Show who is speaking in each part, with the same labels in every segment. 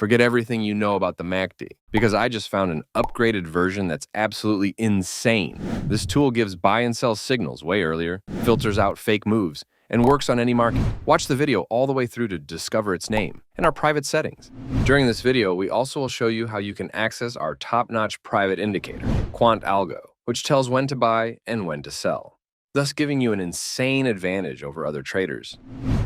Speaker 1: Forget everything you know about the MACD, because I just found an upgraded version that's absolutely insane. This tool gives buy and sell signals way earlier, filters out fake moves, and works on any market. Watch the video all the way through to discover its name and our private settings. During this video, we also will show you how you can access our top-notch private indicator, Quant Algo, which tells when to buy and when to sell, thus giving you an insane advantage over other traders.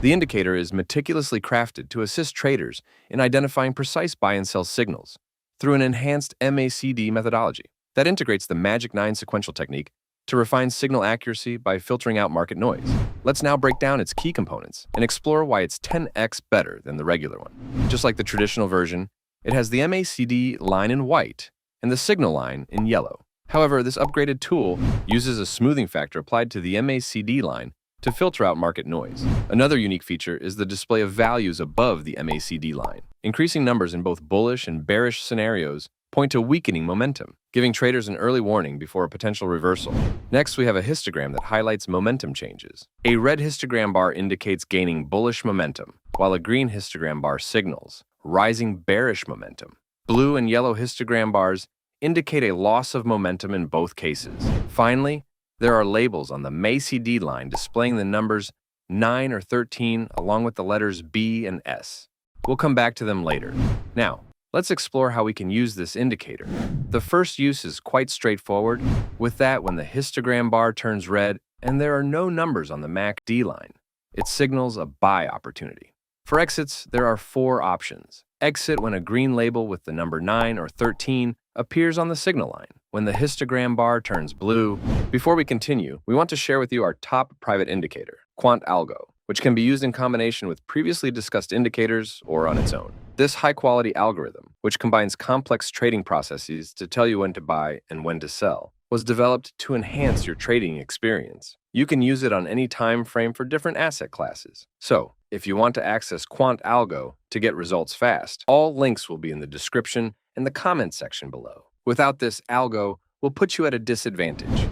Speaker 1: The indicator is meticulously crafted to assist traders in identifying precise buy and sell signals through an enhanced MACD methodology that integrates the Magic 9 sequential technique to refine signal accuracy by filtering out market noise. Let's now break down its key components and explore why it's 10x better than the regular one. Just like the traditional version, it has the MACD line in white and the signal line in yellow. However, this upgraded tool uses a smoothing factor applied to the MACD line to filter out market noise. Another unique feature is the display of values above the MACD line. Increasing numbers in both bullish and bearish scenarios point to weakening momentum, giving traders an early warning before a potential reversal. Next, we have a histogram that highlights momentum changes. A red histogram bar indicates gaining bullish momentum, while a green histogram bar signals rising bearish momentum. Blue and yellow histogram bars indicate a loss of momentum in both cases. Finally, there are labels on the MACD line displaying the numbers 9 or 13 along with the letters B and S. We'll come back to them later. Now, let's explore how we can use this indicator. The first use is quite straightforward. With that, when the histogram bar turns red and there are no numbers on the MACD line, it signals a buy opportunity. For exits, there are 4 options. Exit when a green label with the number 9 or 13 appears on the signal line, when the histogram bar turns blue. Before we continue, we want to share with you our top private indicator, Quant Algo, which can be used in combination with previously discussed indicators or on its own. This high-quality algorithm, which combines complex trading processes to tell you when to buy and when to sell, was developed to enhance your trading experience. You can use it on any time frame for different asset classes. So, if you want to access Quant Algo to get results fast, all links will be in the description and the comment section below. Without this, algo will put you at a disadvantage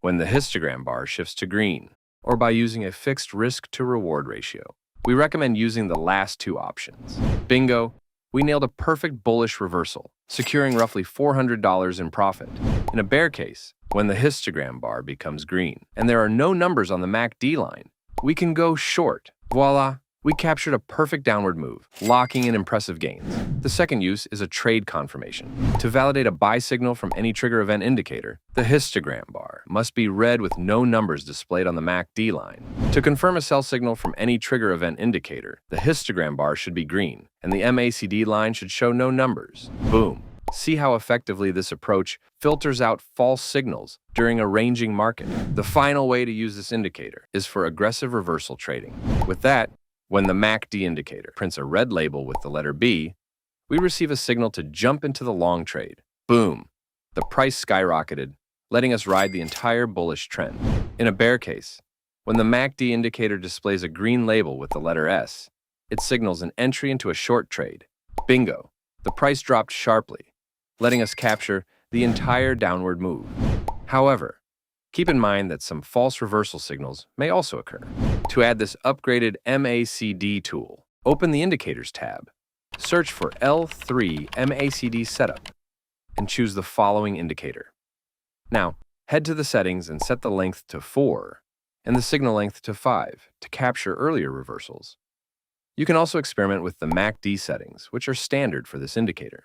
Speaker 1: when the histogram bar shifts to green, or by using a fixed risk-to-reward ratio. We recommend using the last 2 options. Bingo! We nailed a perfect bullish reversal, securing roughly $400 in profit. In a bear case, when the histogram bar becomes green and there are no numbers on the MACD line, we can go short. Voila! We captured a perfect downward move, locking in impressive gains. The second use is a trade confirmation. To validate a buy signal from any trigger event indicator, the histogram bar must be red with no numbers displayed on the MACD line. To confirm a sell signal from any trigger event indicator, the histogram bar should be green, and the MACD line should show no numbers. Boom! See how effectively this approach filters out false signals during a ranging market. The final way to use this indicator is for aggressive reversal trading. With that, when the MACD indicator prints a red label with the letter B, we receive a signal to jump into the long trade. Boom! The price skyrocketed, letting us ride the entire bullish trend. In a bear case, when the MACD indicator displays a green label with the letter S, it signals an entry into a short trade. Bingo! The price dropped sharply, letting us capture the entire downward move. However, keep in mind that some false reversal signals may also occur. To add this upgraded MACD tool, open the Indicators tab, search for L3 MACD Setup, and choose the following indicator. Now, head to the settings and set the length to 4 and the signal length to 5 to capture earlier reversals. You can also experiment with the MACD settings, which are standard for this indicator.